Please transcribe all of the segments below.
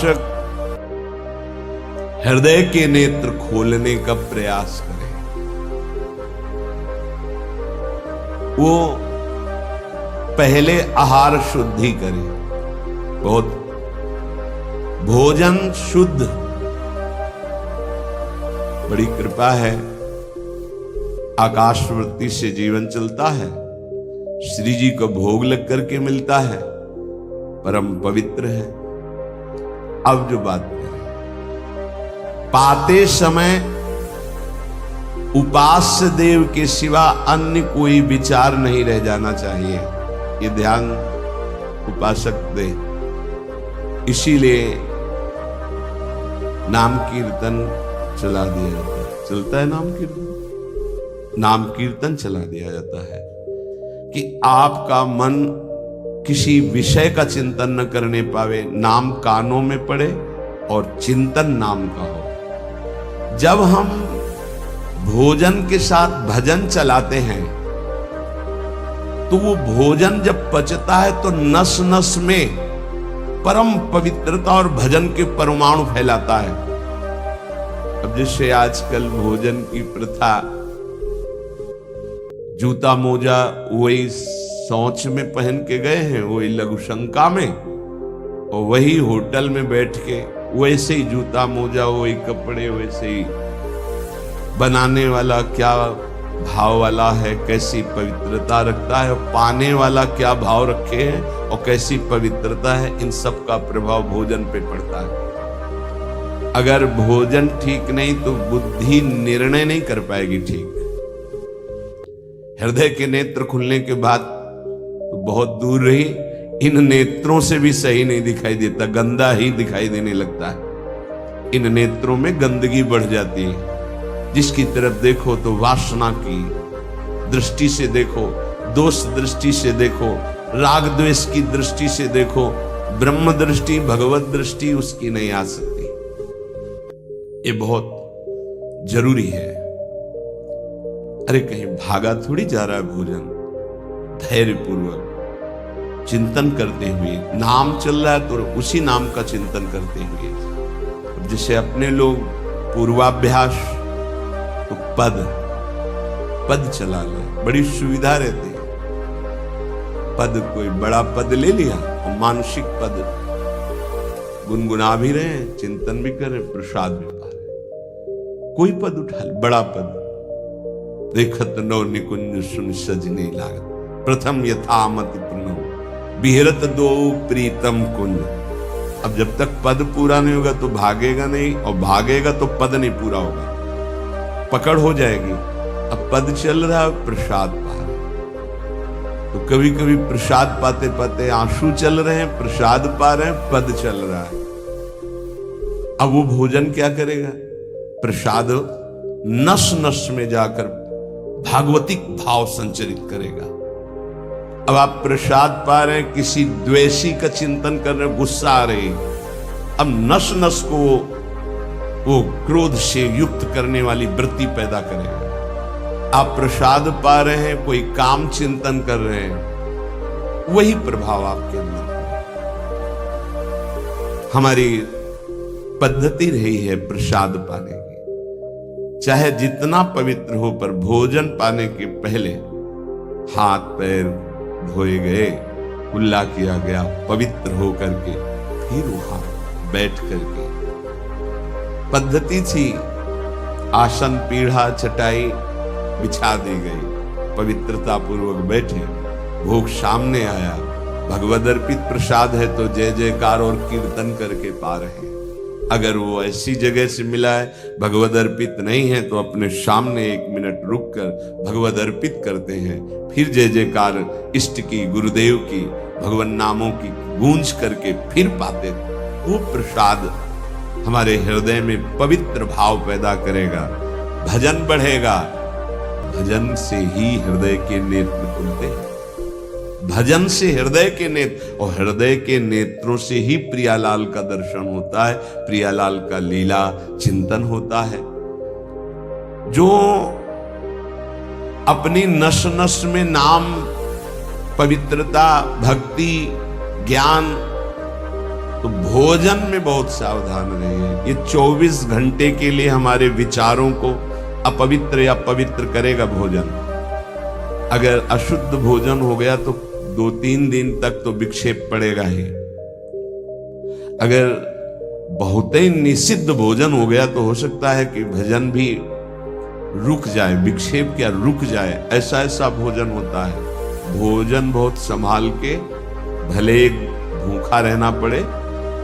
उपासक हृदय के नेत्र खोलने का प्रयास करे। वो पहले आहार शुद्धि करे, बहुत भोजन शुद्ध। बड़ी कृपा है, आकाशवृत्ति से जीवन चलता है, श्री जी को भोग लग करके मिलता है, परम पवित्र है। अब जो बात करें, पाते समय उपास्य देव के सिवा अन्य कोई विचार नहीं रह जाना चाहिए, ये ध्यान उपासक दे। इसीलिए नाम कीर्तन चला दिया जाता है। चलता है नाम कीर्तन, नाम कीर्तन चला दिया जाता है कि आपका मन किसी विषय का चिंतन न करने पावे, नाम कानों में पड़े और चिंतन नाम का हो। जब हम भोजन के साथ भजन चलाते हैं तो वो भोजन जब पचता है तो नस नस में परम पवित्रता और भजन के परमाणु फैलाता है। अब जैसे आजकल भोजन की प्रथा, जूता मोजा वही शौच में पहन के गए हैं, वही लघुशंका में, और वही होटल में बैठ के वैसे ही जूता मोजा, वही कपड़े, वैसे ही बनाने वाला क्या भाव वाला है, कैसी पवित्रता रखता है, पाने वाला क्या भाव रखे हैं और कैसी पवित्रता है, इन सब का प्रभाव भोजन पे पड़ता है। अगर भोजन ठीक नहीं तो बुद्धि निर्णय नहीं कर पाएगी ठीक। हृदय के नेत्र खुलने के बाद तो बहुत दूर रही, इन नेत्रों से भी सही नहीं दिखाई देता, गंदा ही दिखाई देने लगता है। इन नेत्रों में गंदगी बढ़ जाती है। जिसकी तरफ देखो तो वासना की दृष्टि से देखो, दोष दृष्टि से देखो, राग द्वेष की दृष्टि से देखो, ब्रह्म दृष्टि, भगवत दृष्टि उसकी नहीं आ सकती। ये बहुत जरूरी है। अरे कहीं भागा थोड़ी जा रहा है भोजन, धैर्य पूर्वक चिंतन करते हुए, नाम चल रहा है तो उसी नाम का चिंतन करते हुए। जैसे अपने लोग पूर्वाभ्यास तो पद चला ले, बड़ी सुविधा रहती है। पद कोई बड़ा पद ले लिया और मानसिक पद गुनगुना भी रहे, चिंतन भी कर रहे, प्रसाद भी पा रहे। कोई पद उठा ले, बड़ा पद, देखत नौ निकुंज सुन सजने लागत, प्रथम यथामति प्रणव बिहरत दो प्रीतम कुंज। अब जब तक पद पूरा नहीं होगा तो भागेगा नहीं, और भागेगा तो पद नहीं पूरा होगा, पकड़ हो जाएगी। अब पद चल रहा है, प्रसाद पा रहे, तो कभी कभी प्रसाद पाते पाते आंसू चल रहे हैं, प्रसाद पा रहे हैं, पद चल रहा है। अब वो भोजन क्या करेगा? प्रसाद नस नस में जाकर भागवतिक भाव संचरित करेगा। अब आप प्रसाद पा रहे हैं, किसी द्वेषी का चिंतन कर रहे हैं, गुस्सा आ रही, अब नस नस को वो क्रोध से युक्त करने वाली वृत्ति पैदा करेगा। आप प्रसाद पा रहे हैं, कोई काम चिंतन कर रहे हैं, वही प्रभाव आपके अंदर। हमारी पद्धति रही है प्रसाद पाने की, चाहे जितना पवित्र हो, पर भोजन पाने के पहले हाथ पैर धोए गए, कुल्ला किया गया, पवित्र हो करके फिर वहां बैठ करके पद्धति थी, आसन पीढ़ा चटाई बिछा दी गई, पवित्रता पूर्वक बैठे, भोग सामने आया, भगवद अर्पित प्रसाद है तो जय जयकार और कीर्तन करके पा रहे हैं। अगर वो ऐसी जगह से मिला है, भगवद अर्पित नहीं है, तो अपने सामने 1 मिनट रुककर भगवद अर्पित करते हैं, फिर जय जयकार इष्ट की, गुरुदेव की, भगवान नामों की गूंज करके फिर पाते। वो प्रसाद हमारे हृदय में पवित्र भाव पैदा करेगा, भजन बढ़ेगा। भजन से ही हृदय के नेत्र खुलते हैं, भजन से हृदय के नेत्र, और हृदय के नेत्रों से ही प्रियालाल का दर्शन होता है, प्रियालाल का लीला चिंतन होता है। जो अपनी नस नस में नाम, पवित्रता, भक्ति, ज्ञान तो भोजन में बहुत सावधान रहिए। ये 24 घंटे के लिए हमारे विचारों को अपवित्र या पवित्र करेगा भोजन। अगर अशुद्ध भोजन हो गया तो 2-3 दिन तक तो विक्षेप पड़ेगा ही। अगर बहुत ही निषिद्ध भोजन हो गया तो हो सकता है कि भजन भी रुक जाए, विक्षेप क्या रुक जाए, ऐसा ऐसा भोजन होता है। भोजन बहुत संभाल के, भले भूखा रहना पड़े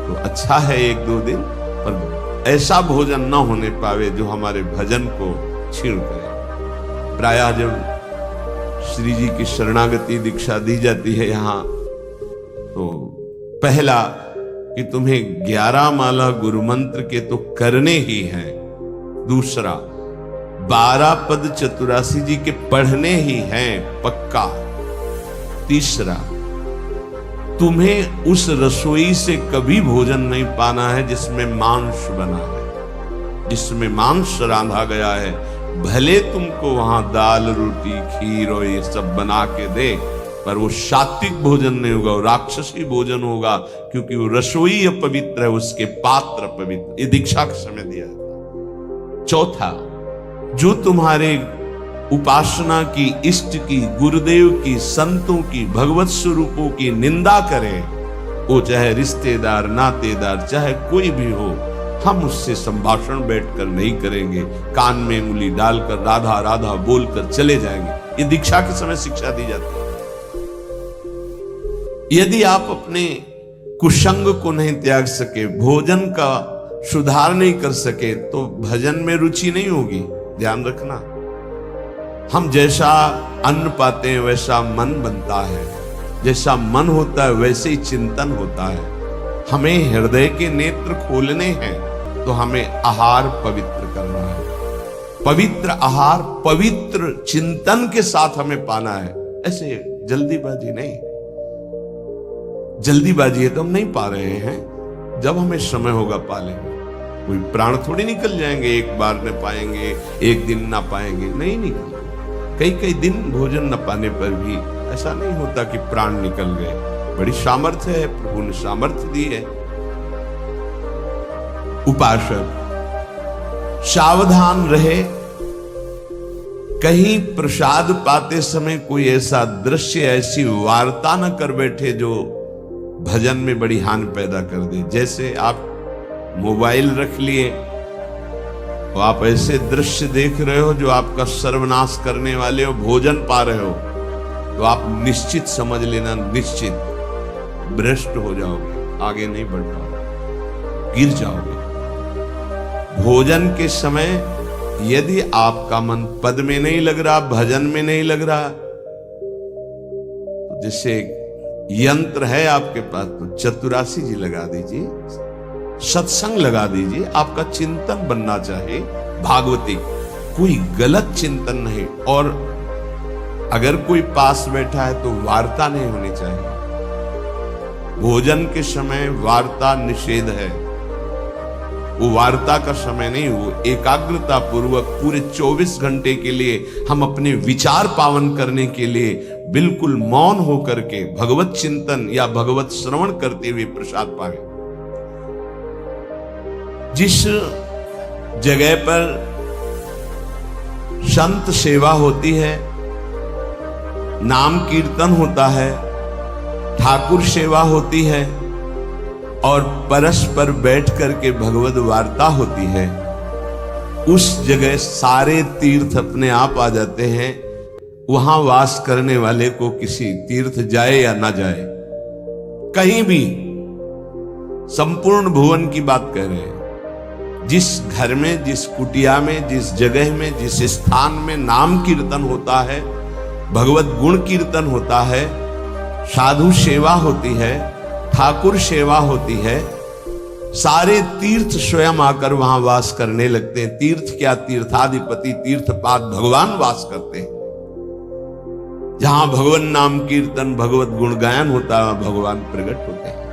तो अच्छा है 1-2 दिन, पर ऐसा भोजन न होने पावे जो हमारे भजन को छीण करे। प्रायः जब श्री जी की शरणागति दीक्षा दी जाती है यहाँ, तो पहला कि तुम्हें 11 माला गुरु मंत्र के तो करने ही हैं। दूसरा 12 पद चतुरासी जी के पढ़ने ही हैं पक्का। तीसरा तुम्हें उस रसोई से कभी भोजन नहीं पाना है जिसमें मांस बना है, जिसमें मांस रांधा गया है। भले तुमको वहां दाल रोटी खीर और ये सब बना के दे, पर वो सात्विक भोजन नहीं होगा, वो राक्षसी भोजन होगा, क्योंकि वो रसोई अपवित्र है, उसके पात्र अपवित्र। ये दीक्षा के समय दिया जाता। चौथा, जो तुम्हारे उपासना की, इष्ट की, गुरुदेव की, संतों की, भगवत स्वरूपों की निंदा करे, वो चाहे रिश्तेदार, नातेदार, चाहे कोई भी हो, हम उससे संभाषण बैठकर नहीं करेंगे। कान में उंगली डालकर राधा राधा बोलकर चले जाएंगे। ये दीक्षा के समय शिक्षा दी जाती है। यदि आप अपने कुसंग को नहीं त्याग सके, भोजन का सुधार नहीं कर सके, तो भजन में रुचि नहीं होगी। ध्यान रखना, हम जैसा अन्न पाते हैं वैसा मन बनता है, जैसा मन होता है वैसे ही चिंतन होता है। हमें हृदय के नेत्र खोलने हैं तो हमें आहार पवित्र करना है। पवित्र आहार पवित्र चिंतन के साथ हमें पाना है। ऐसे जल्दीबाजी नहीं, जल्दीबाजी है तो हम नहीं पा रहे हैं, जब हमें समय होगा पा लेंगे। कोई प्राण थोड़ी निकल जाएंगे, एक बार न पाएंगे, एक दिन ना पाएंगे, नहीं निकल। कई दिन भोजन न पाने पर भी ऐसा नहीं होता कि प्राण निकल गए। बड़ी सामर्थ्य है, प्रभु ने सामर्थ्य दी है। उपासक सावधान रहे, कहीं प्रसाद पाते समय कोई ऐसा दृश्य, ऐसी वार्ता न कर बैठे जो भजन में बड़ी हानि पैदा कर दे। जैसे आप मोबाइल रख लिए तो आप ऐसे दृश्य देख रहे हो जो आपका सर्वनाश करने वाले हो, भोजन पा रहे हो, तो आप निश्चित समझ लेना, निश्चित भ्रष्ट हो जाओगे, आगे नहीं बढ़ पाओगे, गिर जाओगे। भोजन के समय यदि आपका मन पद में नहीं लग रहा, भजन में नहीं लग रहा, तो जैसे यंत्र है आपके पास, तो चतुरासी जी लगा दीजिए, सत्संग लगा दीजिए। आपका चिंतन बनना चाहिए भागवती, कोई गलत चिंतन नहीं। और अगर कोई पास बैठा है तो वार्ता नहीं होनी चाहिए। भोजन के समय वार्ता निषेध है, वो वार्ता का समय नहीं, वो एकाग्रता पूर्वक पूरे 24 घंटे के लिए हम अपने विचार पावन करने के लिए बिल्कुल मौन होकर के भगवत चिंतन या भगवत श्रवण करते हुए प्रसाद पाए। जिस जगह पर संत सेवा होती है, नाम कीर्तन होता है, ठाकुर सेवा होती है और परस्पर बैठ करके भगवत वार्ता होती है, उस जगह सारे तीर्थ अपने आप आ जाते हैं। वहां वास करने वाले को किसी तीर्थ जाए या ना जाए, कहीं भी, संपूर्ण भुवन की बात कह रहे हैं। जिस घर में, जिस कुटिया में, जिस जगह में, जिस स्थान में नाम कीर्तन होता है, भगवत गुण कीर्तन होता है, साधु सेवा होती है, ठाकुर सेवा होती है, सारे तीर्थ स्वयं आकर वहां वास करने लगते हैं। तीर्थ क्या, तीर्थाधिपति, तीर्थपाद भगवान वास करते हैं। जहां भगवान नाम कीर्तन, भगवत गुण गायन होता है, भगवान प्रकट होते हैं।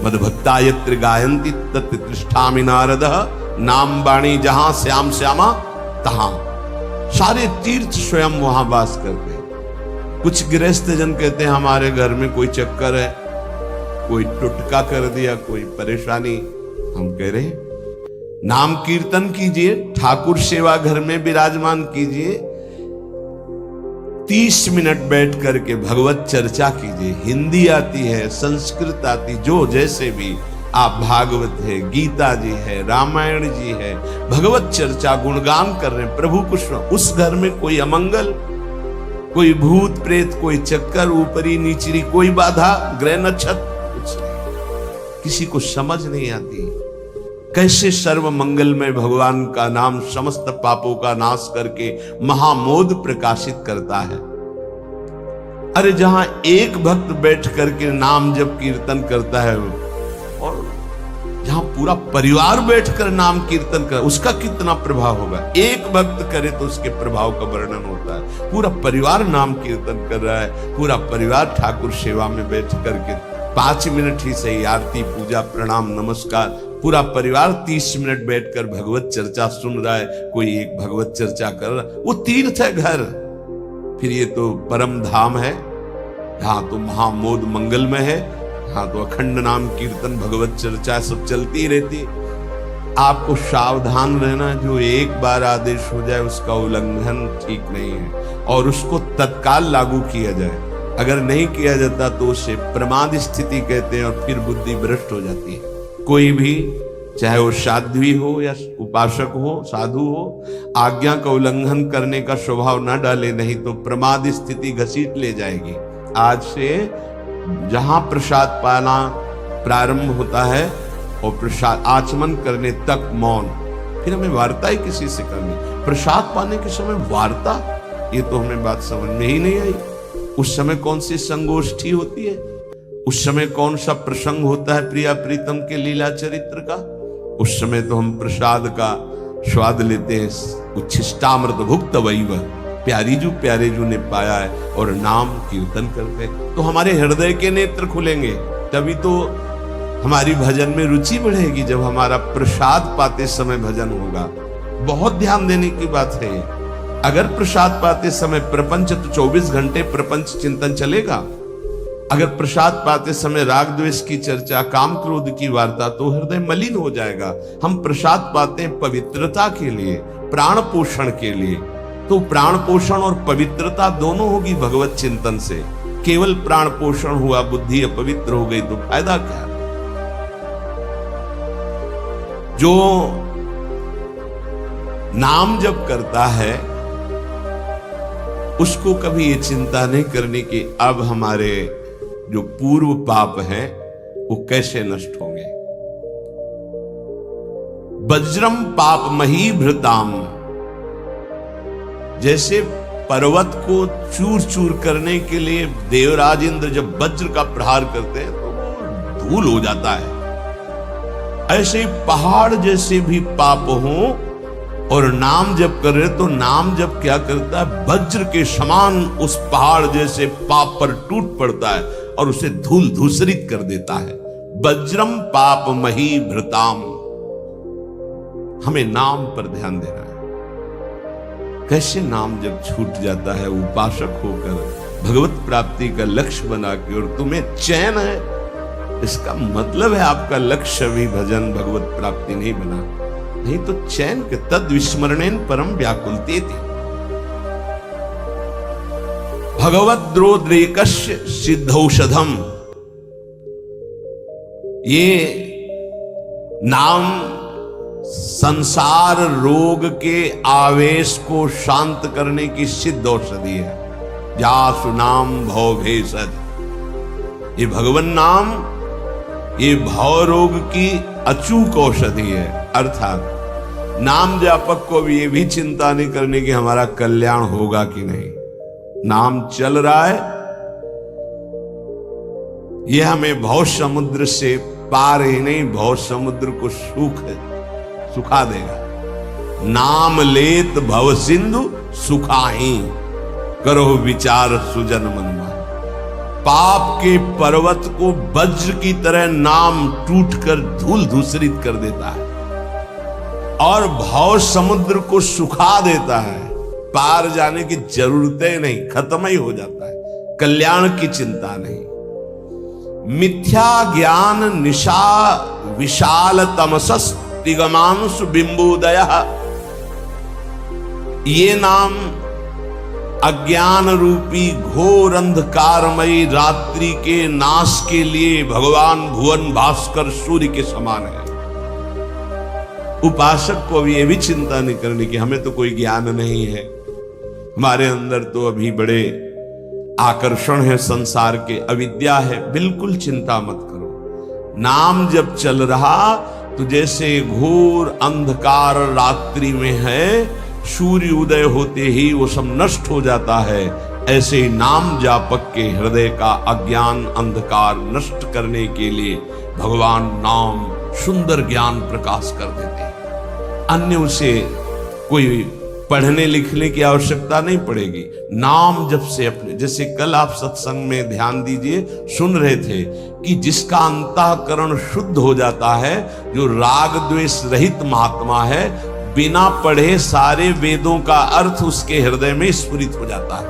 मदभक्ता यत्र गायन्ति तत्र तिष्ठामि नारदः, नाम वाणी जहां श्याम श्यामा तहां। सारे तीर्थ स्वयं वहां वास करते हैं। कुछ गृहस्थ जन कहते हैं हमारे घर में कोई चक्कर है, कोई टुटका कर दिया, कोई परेशानी। हम कह रहे नाम कीर्तन कीजिए, ठाकुर सेवा घर में विराजमान कीजिए, 30 मिनट बैठ करके भगवत चर्चा कीजिए। हिंदी आती है, संस्कृत आती, जो जैसे भी आप, भागवत है, गीता जी है, रामायण जी है, भगवत चर्चा गुणगान कर रहे हैं प्रभु कुछ। उस घर में कोई अमंगल, कोई भूत प्रेत, कोई चक्कर, ऊपरी नीचरी कोई बाधा, ग्रह नक्षत्र कुछ नहीं, किसी को समझ नहीं आती। कैसे सर्व मंगलमय भगवान का नाम समस्त पापों का नाश करके महामोद प्रकाशित करता है। अरे जहां एक भक्त बैठ करके नाम जब कीर्तन करता है, और जहां पूरा परिवार बैठकर नाम कीर्तन कर, उसका कितना प्रभाव होगा। एक भक्त करे तो उसके प्रभाव का वर्णन होता है। पूरा परिवार नाम कीर्तन कर रहा है, पूरा परिवार ठाकुर सेवा में बैठ करके 5 मिनट ही सही, आरती पूजा प्रणाम नमस्कार, पूरा परिवार 30 मिनट बैठकर भगवत चर्चा सुन रहा है। कोई एक भगवत चर्चा कर रहा है, वो तीर्थ है घर। फिर ये तो परम धाम है, यहाँ तो महामोद मंगलमय है, हाँ तो अखंड नाम कीर्तन भगवत चर्चा सब चलती रहती। आपको सावधान रहना, जो एक बार आदेश हो जाए उसका उल्लंघन ठीक नहीं है, और उसको तत्काल लागू किया जाए। अगर नहीं किया जाता तो उसे प्रमाद स्थिति कहते हैं, और फिर बुद्धि भ्रष्ट हो जाती है। कोई भी, चाहे वो साध्वी हो या उपासक हो, साधु हो, आज्ञा का उल्लंघन करने का स्वभाव न डाले, नहीं तो प्रमाद स्थिति घसीट ले जाएगी। आज से जहां प्रसाद पाना प्रारंभ होता है और प्रसाद आचमन करने तक मौन, फिर हमें वार्ता ही किसी से करनी। प्रसाद पाने के समय वार्ता, ये तो हमें बात समझ में ही नहीं आई। उस समय कौन सी संगोष्ठी होती है, उस समय कौन सा प्रसंग होता है प्रिया प्रीतम के लीला चरित्र का। उस समय तो हम प्रसाद का स्वाद लेते हैं, उच्छिष्टामृत भुक्त वैव, प्यारी जू प्यारे जू ने पाया है, और नाम कीर्तन करते हैं तो हमारे हृदय के नेत्र खुलेंगे। तभी तो हमारी भजन में रुचि बढ़ेगी, जब हमारा प्रसाद पाते समय भजन होगा। बहुत ध्यान देने की बात है। अगर प्रसाद पाते समय प्रपंच, तो 24 घंटे प्रपंच चिंतन चलेगा। अगर प्रसाद पाते समय राग द्वेष की चर्चा, काम क्रोध की वार्ता, तो हृदय मलिन हो जाएगा। हम प्रसाद पाते हैं पवित्रता के लिए, प्राण पोषण के लिए, तो प्राण पोषण और पवित्रता दोनों होगी भगवत चिंतन से। केवल प्राण पोषण हुआ, बुद्धि अपवित्र हो गई तो फायदा क्या। जो नाम जप करता है उसको कभी ये चिंता नहीं करनी कि अब हमारे जो पूर्व पाप हैं वो कैसे नष्ट होंगे। वज्रम पाप मही भृताम, जैसे पर्वत को चूर चूर करने के लिए देवराज इंद्र जब वज्र का प्रहार करते हैं तो वो धूल हो जाता है, ऐसे पहाड़ जैसे भी पाप हो और नाम जप कर रहे तो नाम जप क्या करता है, वज्र के समान उस पहाड़ जैसे पाप पर टूट पड़ता है और उसे धूल धूसरित कर देता है। वज्रम पाप मही भृताम, हमें नाम पर ध्यान देना है। कैसे नाम जब छूट जाता है उपासक होकर भगवत प्राप्ति का लक्ष्य बना के, और तुम्हें चैन है, इसका मतलब है आपका लक्ष्य भी भजन भगवत प्राप्ति नहीं बना, नहीं तो चैन के तद विस्मरणेन परम व्याकुलते थी। भगवद्रोद्रेकस्य सिद्धौषधम, ये नाम संसार रोग के आवेश को शांत करने की सिद्ध औषधि है। जासु नाम भव भेषज, ये भगवन नाम ये भव रोग की अचूक औषधि है। अर्थात नाम जापक को भी ये भी चिंता नहीं करने की हमारा कल्याण होगा कि नहीं, नाम चल रहा है, यह हमें भव समुद्र से पार ही नहीं, भव समुद्र को सुखा देगा। नाम लेत भव सिंधु सुखाही, करो विचार सुजन मनमा। पाप के पर्वत को वज्र की तरह नाम टूटकर धूल धूसरित कर देता है और भव समुद्र को सुखा देता है। पार जाने की जरूरत ही नहीं, खत्म ही हो जाता है, कल्याण की चिंता नहीं। मिथ्या ज्ञान निशा विशाल तमसस् दिगमांशु बिंबोदयः। ये नाम अज्ञान रूपी घोर अंधकारमयी रात्रि के नाश के लिए भगवान भुवन भास्कर सूर्य के समान है। उपासक को अभी ये भी चिंता नहीं करनी कि हमें तो कोई ज्ञान नहीं है, हमारे अंदर तो अभी बड़े आकर्षण है संसार के, अविद्या है। बिल्कुल चिंता मत करो। नाम जब चल रहा तो जैसे घोर अंधकार रात्रि में है, सूर्य उदय होते ही वो सब नष्ट हो जाता है, ऐसे नाम जापक के हृदय का अज्ञान अंधकार नष्ट करने के लिए भगवान नाम सुंदर ज्ञान प्रकाश कर देते हैं। अन्य उसे कोई पढ़ने लिखने की आवश्यकता नहीं पड़ेगी। नाम जब से अपने, जैसे कल आप सत्संग में ध्यान दीजिए, सुन रहे थे कि जिसका अंतःकरण शुद्ध हो जाता है, जो राग द्वेष रहित महात्मा है, बिना पढ़े सारे वेदों का अर्थ उसके हृदय में स्फुरित हो जाता है।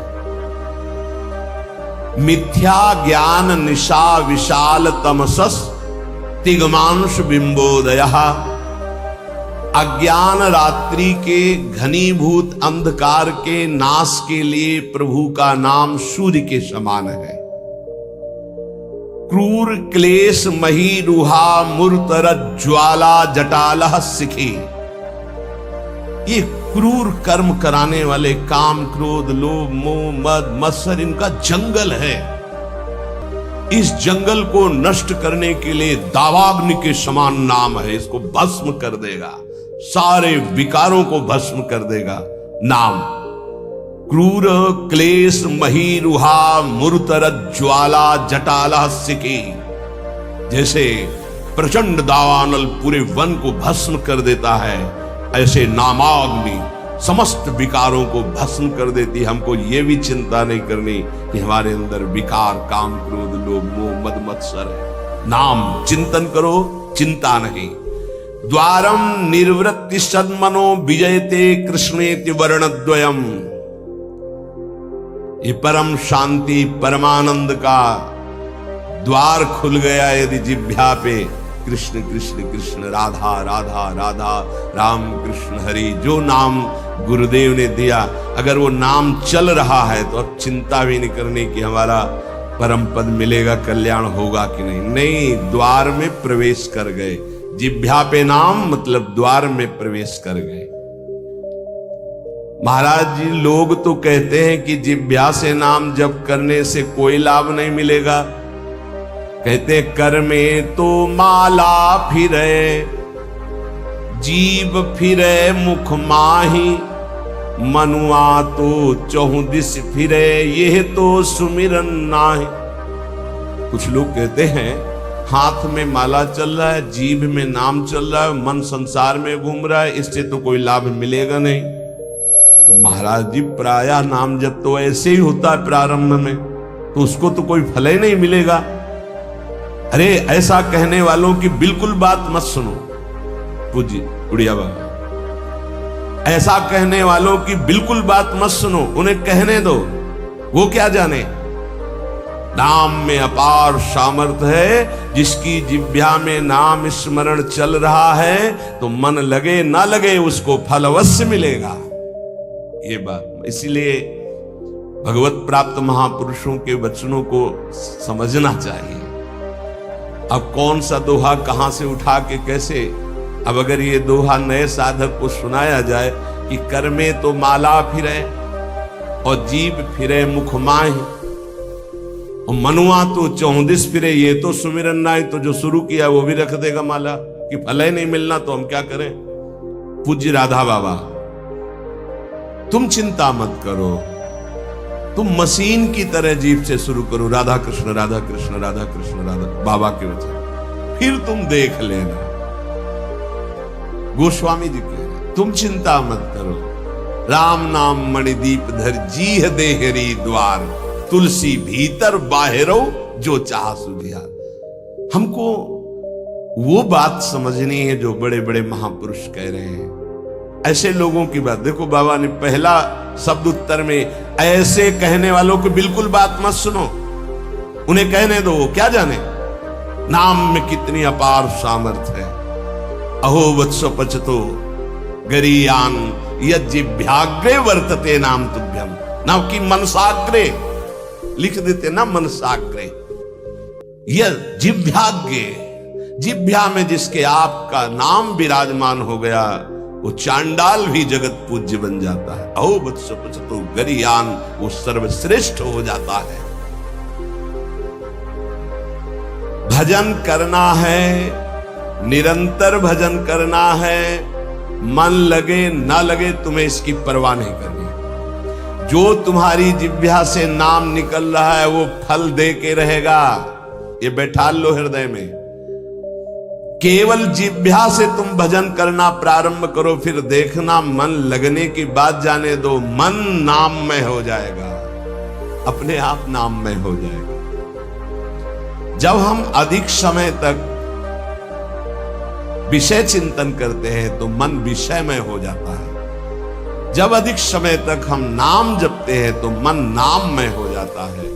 मिथ्या ज्ञान निशा विशाल तमसस् तिग्मांशु बिंबोदयः। अज्ञान रात्रि के घनीभूत अंधकार के नाश के लिए प्रभु का नाम सूर्य के समान है। क्रूर क्लेश मही रुहा मूर्तर ज्वाला जटालः सिखी। ये क्रूर कर्म कराने वाले काम क्रोध लोभ मोह मद मत्सर, इनका जंगल है। इस जंगल को नष्ट करने के लिए दावाग्नि के समान नाम है। इसको भस्म कर देगा, सारे विकारों को भस्म कर देगा नाम। क्रूर क्लेश मही रुहा मूर्तर ज्वाला जटाला सिकी। जैसे प्रचंड दावानल पूरे वन को भस्म कर देता है, ऐसे नामाग्नि समस्त विकारों को भस्म कर देती। हमको ये भी चिंता नहीं करनी कि हमारे अंदर विकार काम क्रोध लोभ मोह मद मत्सर है। नाम चिंतन करो, चिंता नहीं। द्वारम निर्वृत्ति सन्मनो विजयते कृष्णेति वर्णद्वयम। ये परम शांति परमानंद का द्वार खुल गया यदि जिह्वा पे कृष्ण कृष्ण कृष्ण राधा राधा राधा राम कृष्ण हरि। जो नाम गुरुदेव ने दिया, अगर वो नाम चल रहा है तो अब चिंता भी नहीं करनी कि हमारा परम पद मिलेगा, कल्याण होगा कि नहीं। नहीं, द्वार में प्रवेश कर गए। जिह्वा पे नाम मतलब द्वार में प्रवेश कर गए। महाराज जी, लोग तो कहते हैं कि जिह्वा से नाम जप करने से कोई लाभ नहीं मिलेगा। कहते कर में तो माला फिरे, जीव फिरे मुख माही, मनुआ तो चहु दिस फिरे, यह तो सुमिरन नाहि। कुछ लोग कहते हैं हाथ में माला चल रहा है, जीभ में नाम चल रहा है, मन संसार में घूम रहा है, इससे तो कोई लाभ मिलेगा नहीं। तो महाराज जी, प्रायः नाम जब तो ऐसे ही होता है प्रारंभ में, तो उसको तो कोई फल ही नहीं मिलेगा। अरे ऐसा कहने वालों की बिल्कुल बात मत सुनो। पूजी उड़िया बाबा, ऐसा कहने वालों की बिल्कुल बात मत सुनो, उन्हें कहने दो। वो क्या जाने, नाम में अपार सामर्थ्य है। जिसकी जिह्वा में नाम स्मरण चल रहा है तो मन लगे ना लगे उसको फल अवश्य मिलेगा। ये बात इसीलिए भगवत प्राप्त महापुरुषों के वचनों को समझना चाहिए। अब कौन सा दोहा कहां से उठा के कैसे, अब अगर ये दोहा नए साधक को सुनाया जाए कि कर में तो माला फिरे और जीभ फिरे मुख माही और मनुआ तो चौदिस फिरे, ये तो सुमिरन नाहि। तो जो शुरू किया वो भी रख देगा माला कि फल ही नहीं मिलना, तो हम क्या करें। पूज्य राधा बाबा, तुम चिंता मत करो, तुम मशीन की तरह जीभ से शुरू करो राधा कृष्ण राधा कृष्ण राधा कृष्ण राधा, बाबा के वचन, फिर तुम देख लेना। गोस्वामी जी कह रहे, तुम चिंता मत करो। राम नाम मणिदीप धर जीह देहरी द्वार, तुलसी भीतर बाहरो जो चाह सुधिया। हमको वो बात समझनी है जो बड़े बड़े महापुरुष कह रहे हैं। ऐसे लोगों की बात देखो, बाबा ने पहला शब्द उत्तर में ऐसे कहने वालों की बिल्कुल बात मत सुनो, उन्हें कहने दो, वो क्या जाने। नाम में कितनी अपार सामर्थ्य है। अहो वत्सो पचतो गरीयान यज्जिभ्याग्रे वर्तते नाम तुभ्यम। नाम की मनसाग्रे लिख देते ना, मनसाग्रे। यह जिभ्याग्रे, जिभ्या में जिसके आपका नाम विराजमान हो गया वो चांडाल भी जगत पूज्य बन जाता है। अहो वत्सो पचतो गरीयान, वो सर्वश्रेष्ठ हो जाता है। भजन करना है, निरंतर भजन करना है। मन लगे ना लगे तुम्हें इसकी परवाह नहीं करनी। जो तुम्हारी जिह्वा से नाम निकल रहा है वो फल दे के रहेगा, ये बैठा लो हृदय में। केवल जिह्वा से तुम भजन करना प्रारंभ करो, फिर देखना मन लगने की बात जाने दो, मन नाममय हो जाएगा, अपने आप नाममय हो जाएगा। जब हम अधिक समय तक विषय चिंतन करते हैं तो मन विषयमय हो जाता है। जब अधिक समय तक हम नाम जपते हैं तो मन नाममय हो जाता है।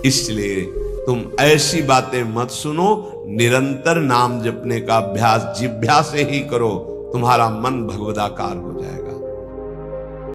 इसलिए तुम ऐसी बातें मत सुनो, निरंतर नाम जपने का अभ्यास जिह्वा से ही करो, तुम्हारा मन भगवदाकार हो जाएगा।